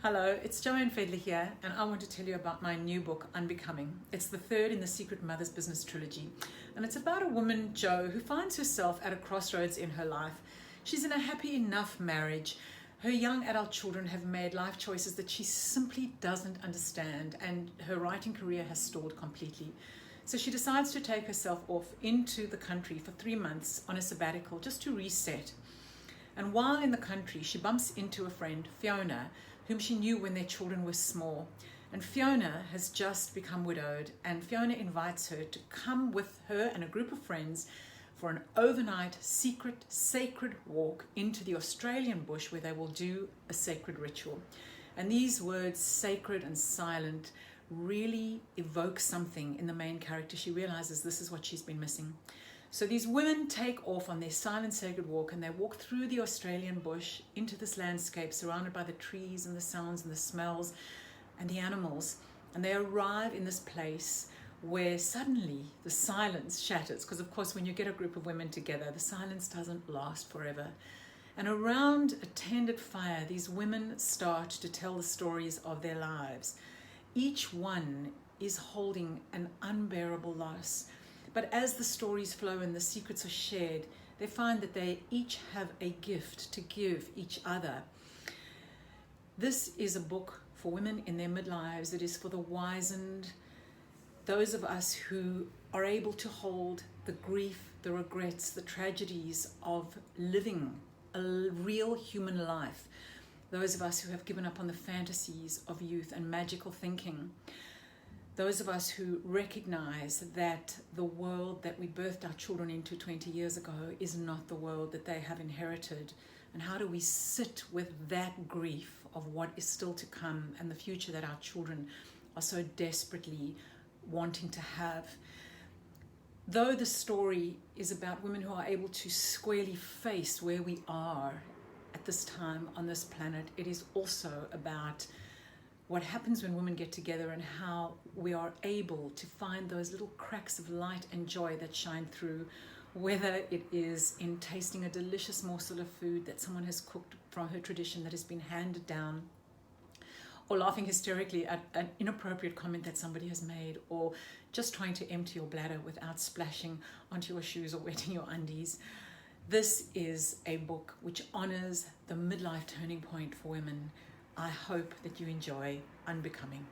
Hello, it's Joanne Fedler here, and I want to tell you about my new book, Unbecoming. It's the third in the Secret Mother's Business trilogy, and it's about a woman, Jo, who finds herself at a crossroads in her life. She's in a happy enough marriage. Her young adult children have made life choices that she simply doesn't understand, and her writing career has stalled completely. So she decides to take herself off into the country for 3 months on a sabbatical just to reset. And while in the country, she bumps into a friend, Fiona, whom she knew when their children were small. And Fiona has just become widowed, and Fiona invites her to come with her and a group of friends for an overnight secret sacred walk into the Australian bush where they will do a sacred ritual. And these words, sacred and silent, really evoke something in the main character. She realizes this is what she's been missing. So these women take off on their silent sacred walk, and they walk through the Australian bush into this landscape surrounded by the trees and the sounds and the smells and the animals. And they arrive in this place where suddenly the silence shatters, because of course when you get a group of women together, the silence doesn't last forever. And around a tended fire, these women start to tell the stories of their lives. Each one is holding an unbearable loss. But as the stories flow and the secrets are shared, they find that they each have a gift to give each other. This is a book for women in their midlives. It is for the wizened, those of us who are able to hold the grief, the regrets, the tragedies of living a real human life. Those of us who have given up on the fantasies of youth and magical thinking. Those of us who recognize that the world that we birthed our children into 20 years ago is not the world that they have inherited. And how do we sit with that grief of what is still to come and the future that our children are so desperately wanting to have? Though the story is about women who are able to squarely face where we are at this time on this planet, it is also about what happens when women get together and how we are able to find those little cracks of light and joy that shine through, whether it is in tasting a delicious morsel of food that someone has cooked from her tradition that has been handed down, or laughing hysterically at an inappropriate comment that somebody has made, or just trying to empty your bladder without splashing onto your shoes or wetting your undies. This is a book which honors the midlife turning point for women. I hope that you enjoy Unbecoming.